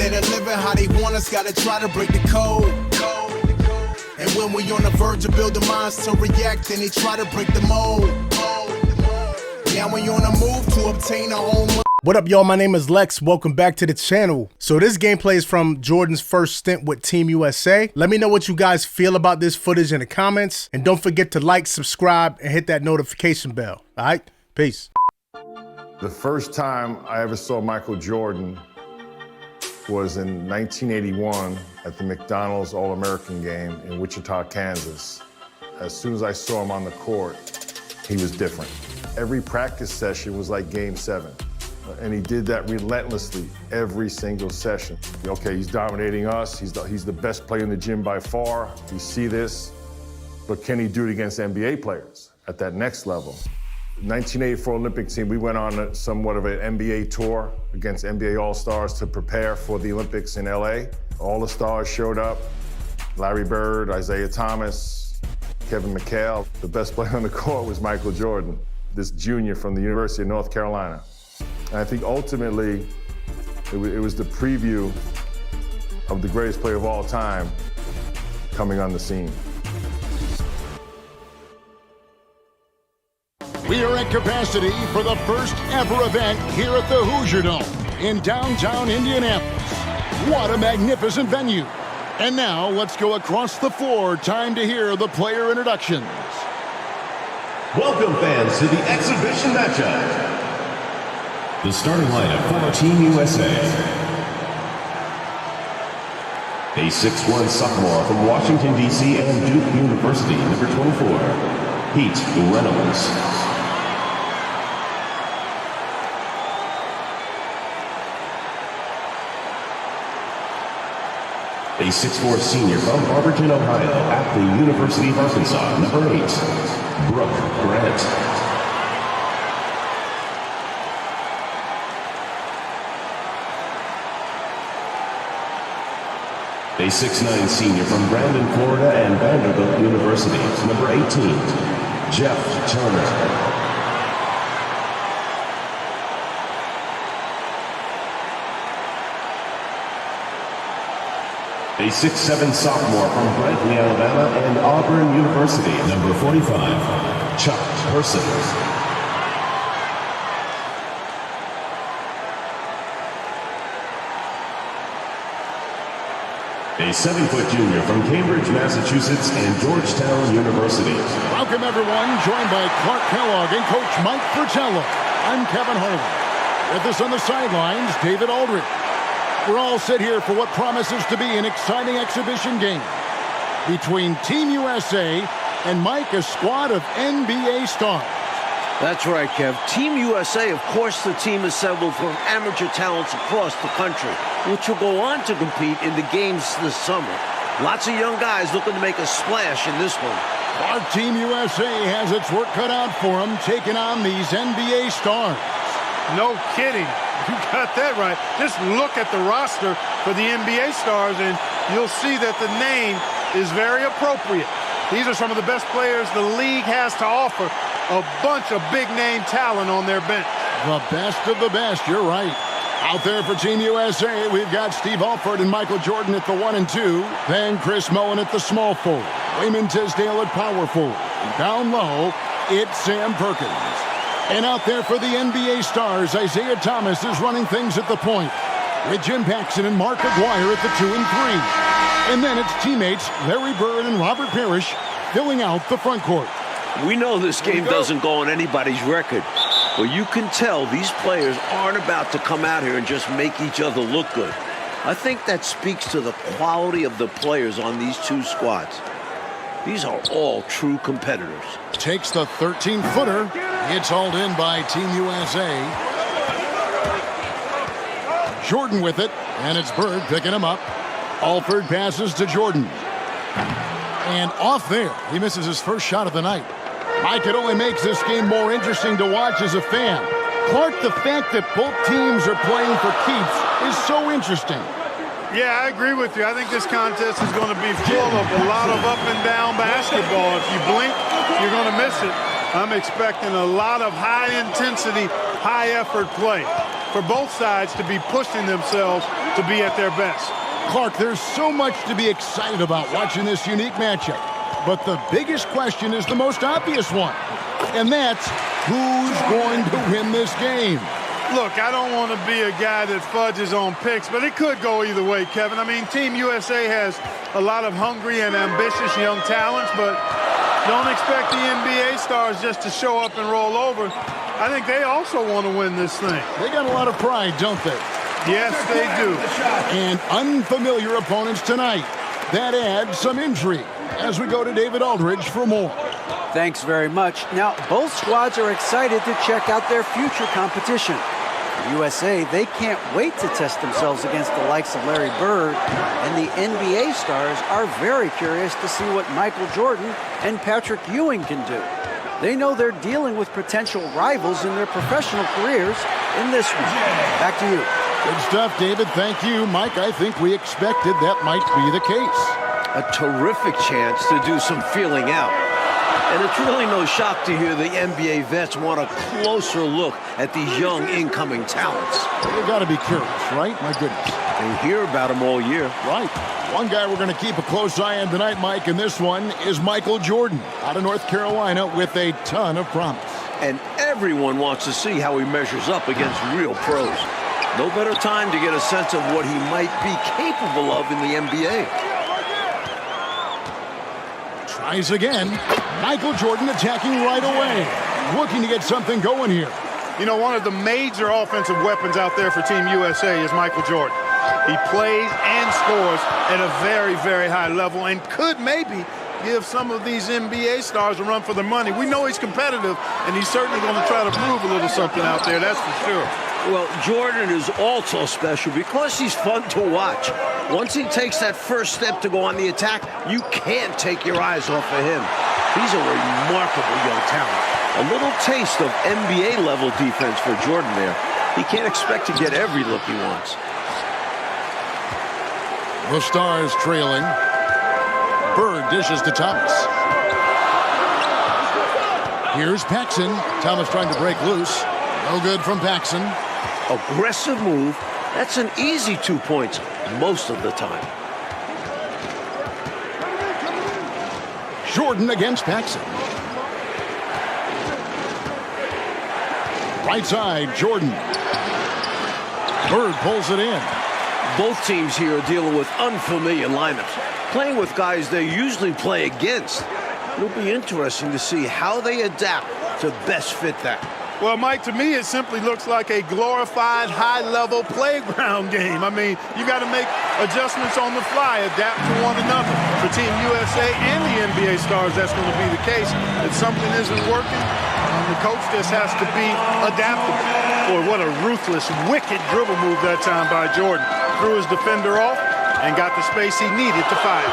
Instead of living how they want us, gotta try to break the code. And when we on the verge of building minds to react, then they try to break the mold. Now we on a move to obtain our own. What up, y'all? My name is Lex. Welcome back to the channel. So this gameplay is from Jordan's first stint with Team USA. Let me know what you guys feel about this footage in the comments. And don't forget to like, subscribe, and hit that notification bell. All right? Peace. The first time I ever saw Michael Jordan was in 1981 at the McDonald's All-American game in Wichita, Kansas. As soon as I saw him on the court, he was different. Every practice session was like Game 7. And he did that relentlessly every single session. Okay, he's dominating us. He's the best player in the gym by far. We see this. But can he do it against NBA players at that next level? 1984 Olympic team, we went on somewhat of an NBA tour against NBA All-Stars to prepare for the Olympics in LA. All the stars showed up. Larry Bird, Isaiah Thomas, Kevin McHale. The best player on the court was Michael Jordan, this junior from the University of North Carolina. And I think ultimately, it was the preview of the greatest player of all time coming on the scene. We are at capacity for the first ever event here at the Hoosier Dome in downtown Indianapolis. What a magnificent venue. And now let's go across the floor. Time to hear the player introductions. Welcome fans to the exhibition matchup. The starting lineup for Team USA. A 6'1" sophomore from Washington, D.C. and Duke University, number 24, Pete Reynolds. A 6'4" senior from Barberton, Ohio, at the University of Arkansas, number 8, Brooke Grant. A 6'9" senior from Brandon, Florida, and Vanderbilt University, number 18, Jeff Turner. A 6'7" sophomore from Brantley, Alabama, and Auburn University, number 45, Chuck Person. A 7-foot junior from Cambridge, Massachusetts, and Georgetown University. Welcome, everyone. Joined by Clark Kellogg and Coach Mike Fratello. I'm Kevin Harlan. With us on the sidelines, David Aldridge. We're all set here for what promises to be an exciting exhibition game between Team USA and Mike, a squad of NBA stars. That's right, Kev. Team USA, of course, the team assembled from amateur talents across the country, which will go on to compete in the games this summer. Lots of young guys looking to make a splash in this one. Our Team USA has its work cut out for them, taking on these NBA stars. No kidding. You got that right. Just look at the roster for the NBA stars, and you'll see that the name is very appropriate. These are some of the best players the league has to offer. A bunch of big-name talent on their bench. The best of the best, you're right. Out there for Team USA, we've got Steve Alford and Michael Jordan at the 1 and 2. Then Chris Mullin at the small forward. Raymond Tisdale at power forward. And down low, it's Sam Perkins. And out there for the NBA stars, Isaiah Thomas is running things at the point, with Jim Paxson and Mark Aguirre at the 2 and 3. And then it's teammates Larry Bird and Robert Parrish filling out the front court. We know this game doesn't go on anybody's record, but you can tell these players aren't about to come out here and just make each other look good. I think that speaks to the quality of the players on these two squads. These are all true competitors. Takes the 13-footer. It's hauled in by Team USA. Jordan with it, and it's Bird picking him up. Alford passes to Jordan. And off there, he misses his first shot of the night. Mike, it only makes this game more interesting to watch as a fan. Clark, the fact that both teams are playing for keeps is so interesting. Yeah, I agree with you. I think this contest is going to be full of a lot of up and down basketball. If you blink, you're going to miss it. I'm expecting a lot of high-intensity, high-effort play. for both sides to be pushing themselves to be at their best. Clark, there's so much to be excited about watching this unique matchup. But the biggest question is the most obvious one. And that's who's going to win this game? Look, I don't want to be a guy that fudges on picks, but it could go either way, Kevin. I mean, Team USA has a lot of hungry and ambitious young talents, but don't expect the NBA stars just to show up and roll over. I think they also want to win this thing. They got a lot of pride, don't they? Yes, they do. And unfamiliar opponents tonight. That adds some intrigue as we go to David Aldridge for more. Thanks very much. Now, both squads are excited to check out their future competition. For USA, they can't wait to test themselves against the likes of Larry Bird, and the NBA stars are very curious to see what Michael Jordan and Patrick Ewing can do. They know they're dealing with potential rivals in their professional careers in this one. Back to you. Good stuff, David. Thank you. Mike, I think we expected that might be the case. A terrific chance to do some feeling out. And it's really no shock to hear the NBA vets want a closer look at these young incoming talents. You got to be curious, right? My goodness. They hear about them all year. Right. One guy we're going to keep a close eye on tonight, Mike, and this one is Michael Jordan out of North Carolina with a ton of promise. And everyone wants to see how he measures up against real pros. No better time to get a sense of what he might be capable of in the NBA. Tries again. Michael Jordan attacking right away. Looking to get something going here. You know, one of the major offensive weapons out there for Team USA is Michael Jordan. He plays and scores at a very, very high level and could maybe give some of these NBA stars a run for their money. We know he's competitive, and he's certainly going to try to prove a little something out there, that's for sure. Well, Jordan is also special because he's fun to watch. Once he takes that first step to go on the attack, you can't take your eyes off of him. He's a remarkable young talent. A little taste of NBA-level defense for Jordan there. He can't expect to get every look he wants. The Stars trailing. Bird dishes to Thomas. Here's Paxson. Thomas trying to break loose. No good from Paxson. Aggressive move. That's an easy 2 points most of the time. Jordan against Paxson. Right side, Jordan. Bird pulls it in. Both teams here are dealing with unfamiliar lineups, playing with guys they usually play against. It'll be interesting to see how they adapt to best fit that. Well, Mike, to me, it simply looks like a glorified high-level playground game. I mean, you got to make adjustments on the fly, adapt to one another. For Team USA and the NBA stars, that's going to be the case. If something isn't working, the coach just has to be adaptable. Boy, what a ruthless, wicked dribble move that time by Jordan. Threw his defender off and got the space he needed to fire.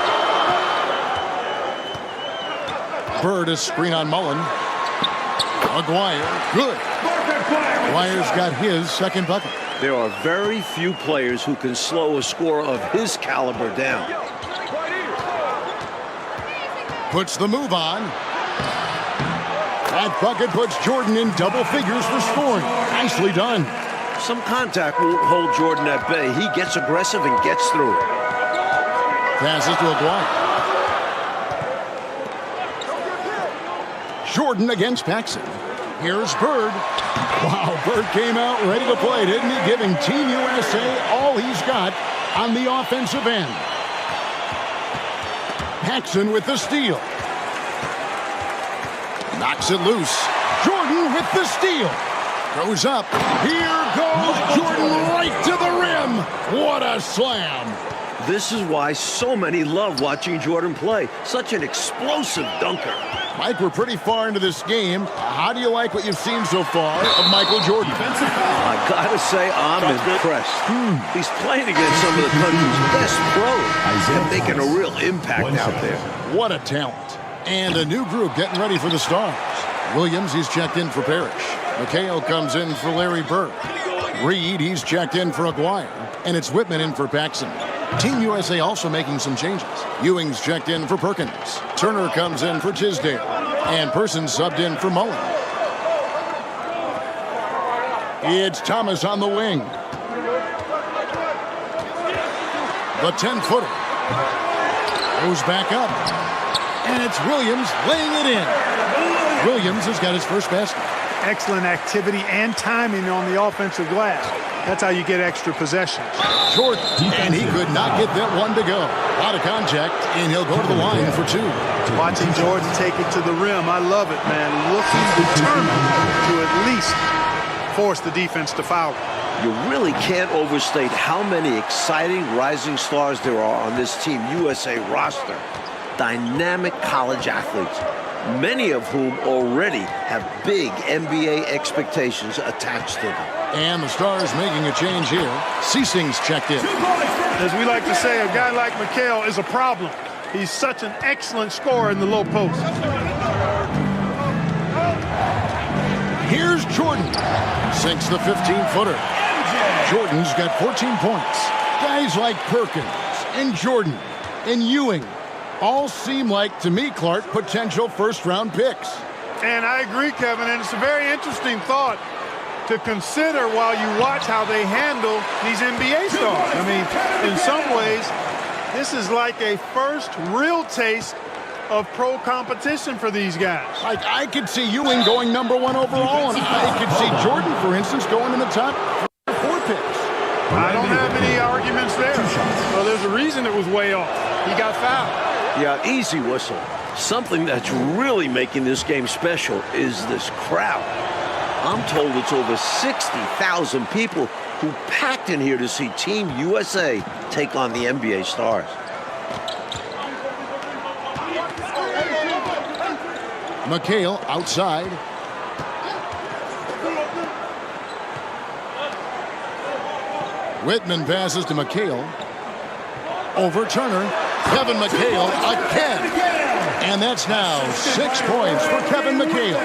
Bird is screen on Mullen. Aguirre, good. Aguirre's got his second bucket. There are very few players who can slow a scorer of his caliber down. Puts the move on. That bucket puts Jordan in double figures for scoring. Nicely done. Some contact won't hold Jordan at bay. He gets aggressive and gets through. Passes to Aguirre. Jordan against Paxson. Here's Bird. Wow, Bird came out ready to play, didn't he? Giving Team USA all he's got on the offensive end. Paxson with the steal. Knocks it loose. Jordan with the steal. Goes up. Here goes Jordan right to the rim. What a slam. This is why so many love watching Jordan play. Such an explosive dunker. Mike, we're pretty far into this game. How do you like what you've seen so far of Michael Jordan? I gotta say, I'm impressed. He's playing against some of the country's best pros and making a real impact out there. What a talent. And a new group getting ready for the Stars. Williams, he's checked in for Parrish. McHale comes in for Larry Bird. Reed, he's checked in for Aguirre. And it's Whitman in for Paxson. Team USA also making some changes. Ewing's checked in for Perkins. Turner comes in for Tisdale. And Person subbed in for Mullen. It's Thomas on the wing. The 10-footer goes back up. And it's Williams laying it in. Williams has got his first basket. Excellent activity and timing on the offensive glass. That's how you get extra possessions. Jordan, and he could not get that one to go. Out of contact, and he'll go to the line for two. Watching Jordan take it to the rim, I love it, man. Looking determined to at least force the defense to foul. You really can't overstate how many exciting rising stars there are on this Team USA roster. Dynamic college athletes, many of whom already have big NBA expectations attached to them. And the Stars making a change here. Ceasing's checked in. As we like to say, a guy like Mikal is a problem. He's such an excellent scorer in the low post. Here's Jordan. Sinks the 15-footer. Jordan's got 14 points. Guys like Perkins and Jordan and Ewing all seem like, to me, Clark, potential first-round picks. And I agree, Kevin, and it's a very interesting thought to consider while you watch how they handle these NBA stars. I mean, in some ways, this is like a first real taste of pro competition for these guys. Like, I could see Ewing going number 1 overall, and I could see Jordan, for instance, going in the top 4 picks. I don't have any arguments there. Well, there's a reason it was way off. He got fouled. Yeah, easy whistle. Something that's really making this game special is this crowd. I'm told it's over 60,000 people who packed in here to see Team USA take on the NBA Stars. Mikal outside. Whitman passes to Mikal. Over Turner. Kevin Mikal again. And that's now 6 points for Kevin Mikal.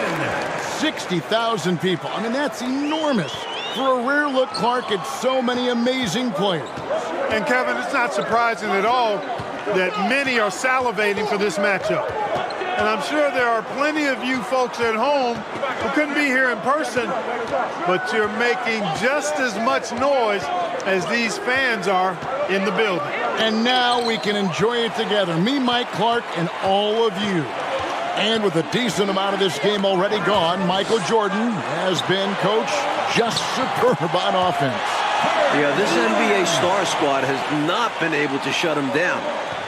60,000 people. I mean, that's enormous. For a rare look, Clark, at so many amazing players. And Kevin, it's not surprising at all that many are salivating for this matchup. And I'm sure there are plenty of you folks at home who couldn't be here in person, but you're making just as much noise as these fans are in the building. And now we can enjoy it together. Me, Mike Clark, and all of you. And with a decent amount of this game already gone, Michael Jordan has been, Coach, just superb on offense. Yeah, this NBA star squad has not been able to shut him down.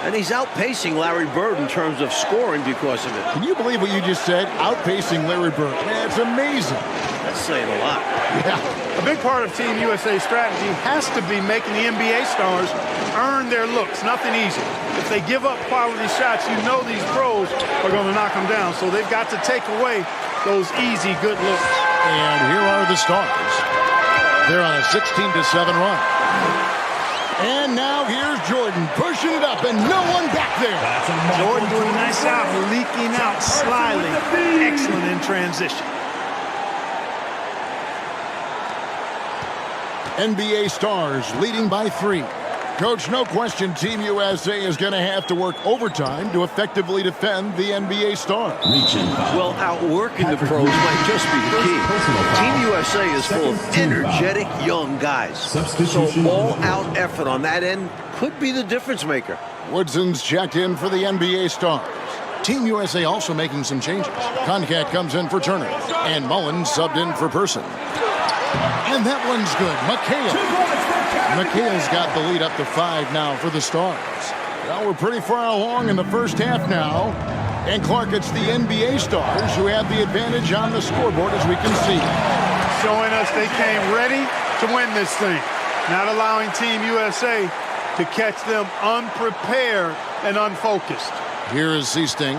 And he's outpacing Larry Bird in terms of scoring because of it. Can you believe what you just said? Outpacing Larry Bird. Man, it's amazing. That's saying a lot. Yeah. A big part of Team USA's strategy has to be making the NBA stars earn their looks. Nothing easy. If they give up quality shots, you know these pros are going to knock them down. So they've got to take away those easy, good looks. And here are the Stars. They're on a 16-7 run. And now here's Jordan pushing it up and no one back there. Jordan doing a nice job leaking out slyly. Excellent in transition. NBA Stars leading by 3. Coach, no question Team USA is going to have to work overtime to effectively defend the NBA Stars. Well, outworking the pros might just be the key. Team USA is full of energetic young guys. So all-out effort on that end could be the difference maker. Woodson's checked in for the NBA Stars. Team USA also making some changes. Concat comes in for Turner. And Mullins subbed in for Person. And that one's good. Mikal's got the lead up to 5 now for the Stars. Well, we're pretty far along in the first half now. And Clark, it's the NBA Stars who have the advantage on the scoreboard, as we can see. Showing us they came ready to win this thing. Not allowing Team USA to catch them unprepared and unfocused. Here is Seasting.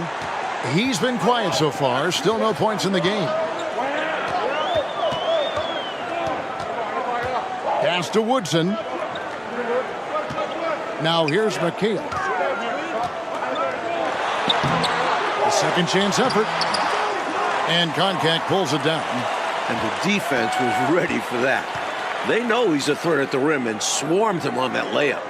He's been quiet so far. Still no points in the game. Pass to Woodson. Now here's Mikal. A second chance effort. And Concat pulls it down. And the defense was ready for that. They know he's a threat at the rim and swarmed him on that layup.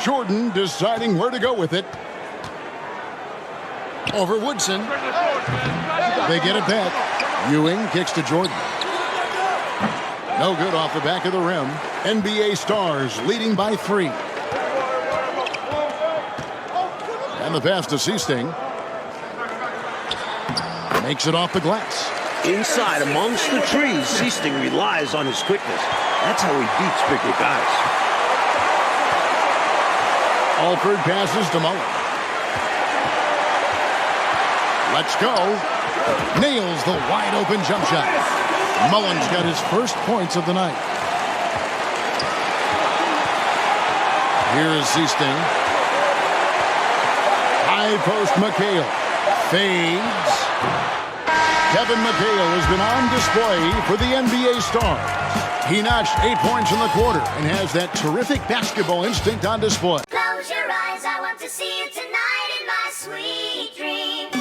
Jordan deciding where to go with it. Over Woodson. They get it back. Ewing kicks to Jordan. No good off the back of the rim. NBA Stars leading by 3. And the pass to Seasting. Makes it off the glass. Inside, amongst the trees, Seasting relies on his quickness. That's how he beats bigger guys. Alford passes to Mullen. Let's go. Nails the wide-open jump shot. Mullen's got his first points of the night. Here is Seasting. High post McHale. Fades. Kevin McHale has been on display for the NBA Stars. He notched 8 points in the quarter and has that terrific basketball instinct on display. Close your eyes, I want to see you tonight in my sweet dreams.